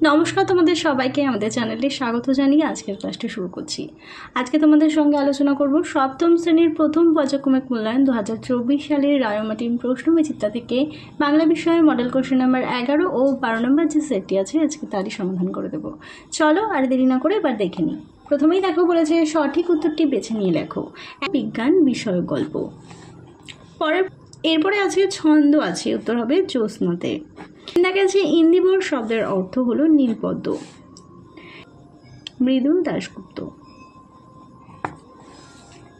নমস্কার, তোমাদের সবাইকে আমাদের চ্যানেলে স্বাগত জানিয়ে আজকের ক্লাসটি শুরু করছি। আজকে তোমাদের সঙ্গে আলোচনা করব সপ্তম শ্রেণীর প্রথম পর্যায়ক্রমিক মূল্যায়ন 2024 সালের রায়মার্টিন প্রশ্নবিচিত্রা থেকে বাংলা বিষয়ে মডেল কোশ্চেন নাম্বার 11 ও 12 নম্বর যে সেটটি আছে আজকে তারই সমাধান করে দেব। চলো আর দেরি না করে এবার দেখে নিই। প্রথমেই দেখো বলেছে সঠিক উত্তরটি বেছে নিয়ে লেখো। বিজ্ঞান বিষয়ক গল্প। এরপরে আছে ছন্দ আছে, উত্তর হবে জ্যোৎস্নাতে। দেখা গেছে ইন্দিবর শব্দের অর্থ হলো নীলপদ্ম। মৃদুল দাশগুপ্ত।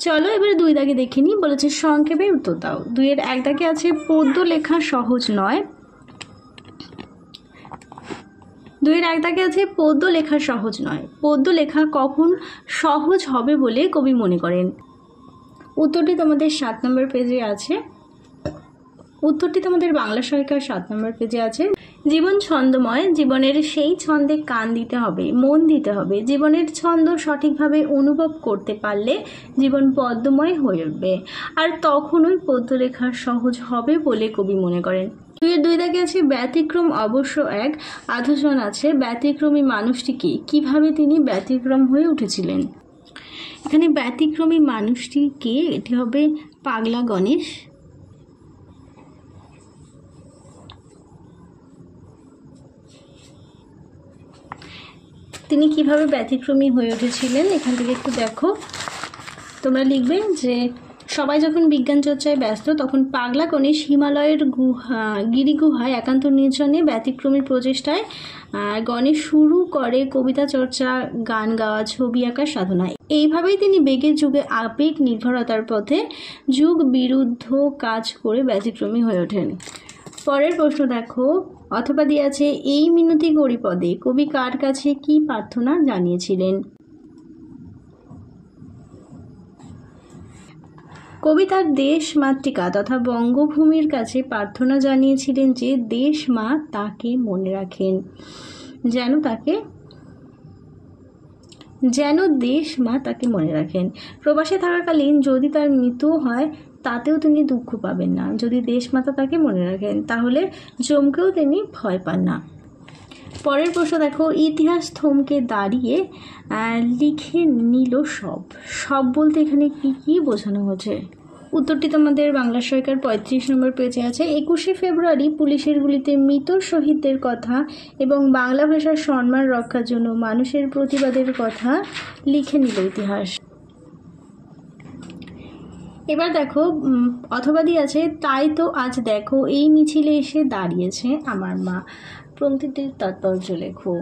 চলো এবার 2 দাগে দেখে নিই। বলেছে সংক্ষেপে উত্তর দাও। 2 এর 1 দাগে আছে পদ্য লেখা সহজ নয়। 2 এর 1 দাগে আছে পদ্য লেখা সহজ নয়। পদ্য লেখা কখন সহজ হবে বলে কবি মনে করেন? উত্তরটি তোমাদের 7 নম্বর পেজে আছে। উত্তরটি তোমাদের বাংলা সহায়িকার 7 নম্বর পেজে আছে। জীবন ছন্দময়, জীবনের সেই ছন্দে কান দিতে হবে, মন দিতে হবে। জীবনের ছন্দ সঠিকভাবে অনুভব করতে পারলে জীবন পদ্মময় হয়ে উঠবে, আর তখনই পদ্য লেখা সহজ হবে বলে কবি মনে করেন। 2 এর 2 দাগে আছে ব্যতিক্রম অবশ্য এক আধজন আছে। ব্যতিক্রমী মানুষটি কি? কিভাবে তিনি ব্যতিক্রম হয়ে উঠেছিলেন? এখানে ব্যতিক্রমী মানুষটি কে? এটি হবে পাগলা গণেশ। তিনি কিভাবে ব্যতিক্রমী হয়ে উঠেছিলেন এখান থেকে একটু দেখো। তোমরা লিখবে যে সবাই যখন বিজ্ঞান চর্চায় ব্যস্ত তখন পাগলা গণেশ হিমালয়ের গিরিগুহায় একান্ত নির্জনে ব্যতিক্রমীর প্রচেষ্টায় গণেশ শুরু করে কবিতা চর্চা, গান গাওয়া, ছবি আঁকার সাধনা। এইভাবেই তিনি বেগের যুগে আবেগ নির্ভরতার পথে যুগ বিরুদ্ধ কাজ করে ব্যতিক্রমী হয়ে ওঠেন। পরের প্রশ্ন দেখো। অথবা দিয়ে আছে এই মিনতি করি পদে কবি কার কাছে কি প্রার্থনা জানিয়েছিলেন? কবি তার দেশ মাতৃকা তথা বঙ্গভূমির কাছে প্রার্থনা জানিয়েছিলেন যে দেশ মা তাকে মনে রাখেন, যেন দেশ মা তাকে মনে রাখেন। প্রবাসে থাকাকালীন যদি তার মৃত্যু হয় তাতেও তিনি দুঃখ পাবেন না। যদি দেশমাতা তাকে মনে রাখেন তাহলে চমকেও তিনি ভয় পান না। পরের প্রশ্ন দেখো। ইতিহাস থমকে দাঁড়িয়ে লিখে নিল সব বলতে এখানে কি কি বোঝানো হচ্ছে? উত্তরটি তোমাদের বাংলা সহায়িকার 35 নম্বর পেজে আছে। 21শে ফেব্রুয়ারি পুলিশের গুলিতে মৃত শহীদদের কথা এবং বাংলা ভাষার সম্মান রক্ষার জন্য মানুষের প্রতিবাদের কথা লিখে নিল ইতিহাস। এবার দেখো অথবা দিয়ে আছে তাই তো আজ দেখো এই মিছিলে এসে দাঁড়িয়েছে আমার মা। পংক্তিটির তাৎপর্য লেখো।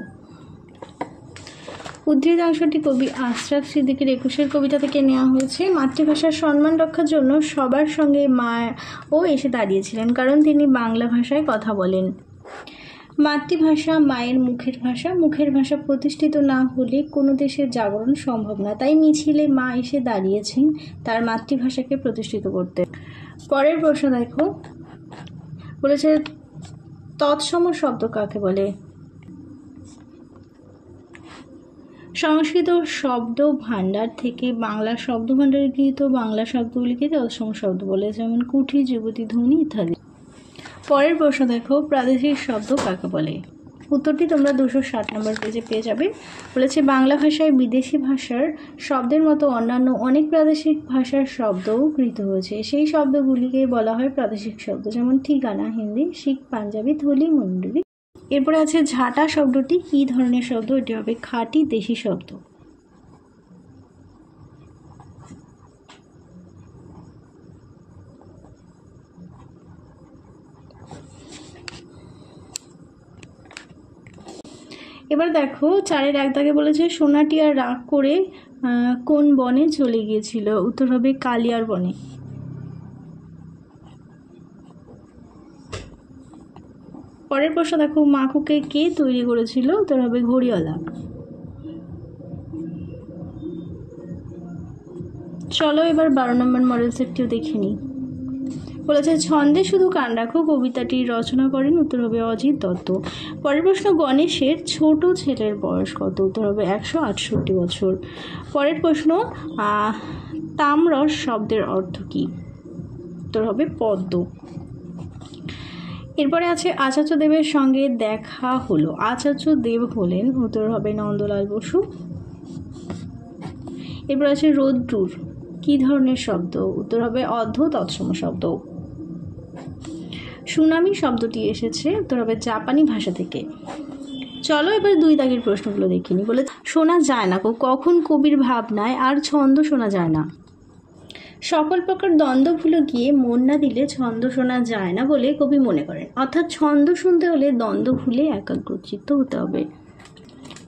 উদ্ধৃতাংশটি কবি আশরাফ সিদ্দিকীর 21-এর কবিতা থেকে নেওয়া হয়েছে। মাতৃভাষার সম্মান রক্ষার জন্য সবার সঙ্গে মাও এসে দাঁড়িয়েছিলেন, কারণ তিনি বাংলা ভাষায় কথা বলেন। মাতৃভাষা মায়ের মুখের ভাষা প্রতিষ্ঠিত না হলে কোনো দেশের জাগরণ সম্ভব না। তাই মিছিলে মা এসে দাঁড়িয়েছেন তার মাতৃভাষাকে প্রতিষ্ঠিত করতে। পরের প্রশ্ন দেখো। বলেছে তৎসম শব্দ কাকে বলে? সংস্কৃত শব্দ ভাণ্ডার থেকে বাংলা শব্দ ভাণ্ডারে গৃহীত বাংলা শব্দগুলিকে তৎসম শব্দ বলে, যেমন কুঠি, যুবতী, ধ্বনি ইত্যাদি। পরের প্রশ্ন দেখো। প্রাদেশিক শব্দ কাকে বলে? উত্তরটি তোমরা 260 নম্বর পেজে পেয়ে যাবে। বলেছে বাংলা ভাষায় বিদেশি ভাষার শব্দের মতো অন্যান্য অনেক প্রাদেশিক ভাষার শব্দও গৃহীত হয়েছে। সেই শব্দগুলিকে বলা হয় প্রাদেশিক শব্দ, যেমন ঠিকানা হিন্দি, শিখ, পাঞ্জাবি, থলি, মুন্ডুরি। এরপরে আছে ঝাঁটা শব্দটি কি ধরনের শব্দ? এটি হবে খাঁটি দেশি শব্দ। এবার দেখো 4 এর 1 দাগে বলেছে সোনাটিয়া রাগ করে কোন বনে চলে গিয়েছিল? উত্তর হবে কালিয়ার বনে। পরের প্রশ্ন দেখো। মাকুকে কে তৈরি করেছিল? উত্তর হবে ঘড়িওয়ালা। চলো এবার 12 নম্বর মডেল সেটটিও দেখে নিই। বলেছে ছন্দে শুধু কান রাখো কবিতাটি রচনা করেন। উত্তর হবে অজিত দত্ত। পরের প্রশ্ন গণেশের ছোট ছেলের বয়স কত? উত্তর হবে 168 বছর। পরের প্রশ্ন তামরস শব্দের অর্থ কী? উত্তর হবে পদ্ম। এরপরে আছে আচার্য দেবের সঙ্গে দেখা হলো। আচার্য দেব হলেন, উত্তর হবে নন্দলাল বসু। এরপর আছে রোদ্দুর কি ধরনের শব্দ? উত্তর হবে অর্ধ তৎসম শব্দ। সুনামি শব্দটি এসেছে, উত্তর হবে জাপানি ভাষা থেকে। চলো এবার 2 দাগের প্রশ্নগুলো দেখিনি। বলে শোনা যায় না কখন কবির ভাবনায় আর ছন্দ শোনা যায় না। সকল প্রকার দ্বন্দ্ব ভুলে গিয়ে মন না দিলে ছন্দ শোনা যায় না বলে কবি মনে করেন। অর্থাৎ ছন্দ শুনতে হলে দ্বন্দ্ব ভুলে একাগ্রচিত্ত হতে হবে।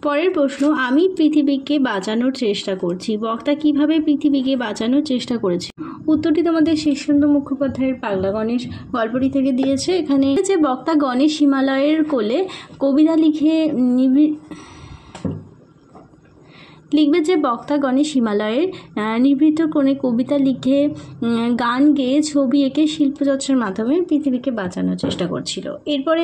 পরের প্রশ্ন, আমি পৃথিবীকে বাঁচানোর চেষ্টা করছি। বক্তা কিভাবে পৃথিবীকে বাঁচানোর চেষ্টা করেছে? উত্তরটি তোমাদের শীর্ষেন্দু মুখোপাধ্যায়ের পাগলা গণেশ গল্পটি থেকে দিয়েছে। এখানে যে বক্তা গণেশ হিমালয়ের কোলে কবিতা লিখবে যে বক্তা গণেশ হিমালয়ের নিভৃত কোণে কবিতা লিখে, গান গেয়ে, ছবি এঁকে শিল্পচর্চার মাধ্যমে পৃথিবীকে বাঁচানোর চেষ্টা করছিল। এরপরে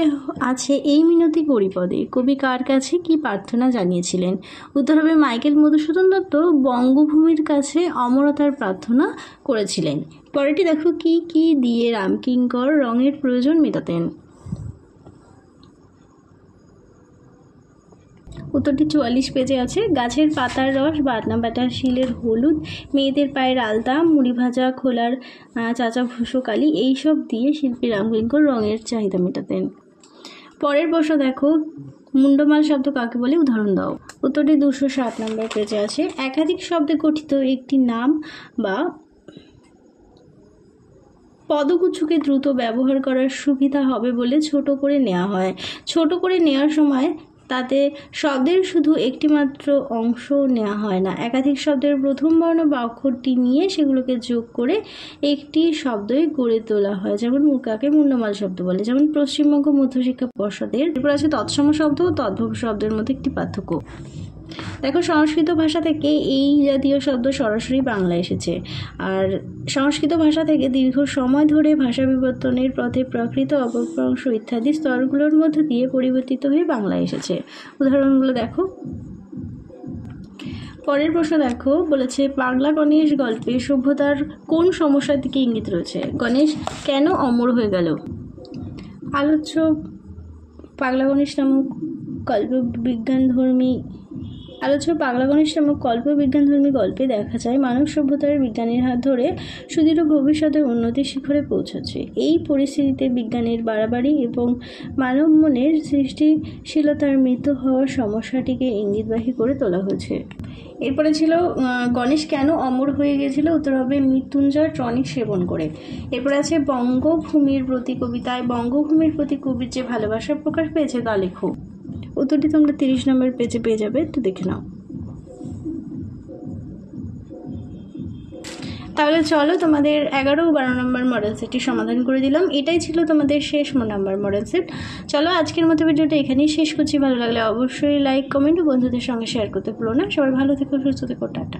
আছে এই মিনতি গরিপদে কবি কার কাছে কি প্রার্থনা জানিয়েছিলেন? উত্তর হবে মাইকেল মধুসূদন দত্ত বঙ্গভূমির কাছে অমরতার প্রার্থনা করেছিলেন। পরেরটি দেখো, কি কি দিয়ে রামকিঙ্কর রঙের প্রয়োজন মেটাতেন? উত্তরটি 44 পেজে আছে। গাছের পাতার রস, বাটনা বাটা শিলের হলুদ, মেয়েদের পায়ের আলতা, মুড়ি ভাজা খোলার চাচা ভুসো কালি, এইসব দিয়ে শিল্পী রামকিঙ্কর রঙের চাহিদা মেটাতেন। পরের প্রশ্ন দেখো, মুন্ডমাল শব্দ কাকে বলে? উদাহরণ দাও। উত্তরটি 207 নম্বর পেজে আছে। একাধিক শব্দে গঠিত একটি নাম বা পদগুচ্ছকে দ্রুত ব্যবহার করার সুবিধা হবে বলে ছোট করে নেওয়া হয়। ছোট করে নেওয়ার সময় তাতে শব্দের শুধু একটি মাত্র অংশ নেওয়া হয় না, একাধিক শব্দের প্রথম বর্ণ বা অক্ষরটি নিয়ে সেগুলোকে যোগ করে একটি শব্দই গড়ে তোলা হয়। যেমন মুকাকে মুন্ডমাল শব্দ বলে, যেমন পশ্চিমবঙ্গ মধ্যশিক্ষা পর্ষদের। এরপর আছে তৎসম শব্দ ও তদ্ভব শব্দের মধ্যে একটি পার্থক্য। দেখো, সংস্কৃত ভাষা থেকে এই জাতীয় শব্দ সরাসরি বাংলা এসেছে, আর সংস্কৃত ভাষা থেকে দীর্ঘ সময় ধরে ভাষা বিবর্তনের পথে প্রাকৃত, অপভ্রংশ ইত্যাদি স্তরগুলোর মধ্য দিয়ে পরিবর্তিত হয়ে বাংলা এসেছে। উদাহরণগুলো দেখো। পরের প্রশ্ন দেখো, বলেছে পাগলা গণেশ গল্পে সভ্যতার কোন সমস্যার দিকে ইঙ্গিত রয়েছে? গণেশ কেন অমর হয়ে গেল? আলোচ্য পাগলা গণেশ নামক কল্পবিজ্ঞানধর্মী গল্পে দেখা যায় মানব সভ্যতার বিজ্ঞানের হাত ধরে সুদৃঢ় ভবিষ্যতের উন্নতির শিখরে পৌঁছচ্ছে। এই পরিস্থিতিতে বিজ্ঞানের বাড়াবাড়ি এবং মানব মনের সৃষ্টিশীলতার মৃত্যু হওয়ার সমস্যাটিকে ইঙ্গিতবাহী করে তোলা হয়েছে। এরপরে ছিল গণেশ কেন অমর হয়ে গেছিল? উত্তর হবে মৃত্যুঞ্জয় টনিক সেবন করে। এরপরে আছে বঙ্গভূমির প্রতি কবিতায় বঙ্গভূমির প্রতি কবির যে ভালোবাসা প্রকাশ পেয়েছে তা লেখো। উত্তরটি তোমরা 30 নম্বর পেজে পেয়ে যাবে, একটু দেখে নাও। তাহলে চলো, তোমাদের 11 ও 12 নম্বর মডেল সেটটি সমাধান করে দিলাম। এটাই ছিল তোমাদের শেষ নাম্বার মডেল সেট। চলো আজকের মতো ভিডিওটা এখানেই শেষ করছি। ভালো লাগলে অবশ্যই লাইক, কমেন্ট ও বন্ধুদের সঙ্গে শেয়ার করতে ভুলো না। সবাই ভালো থেকো, সুস্থ থেকো, টাটা।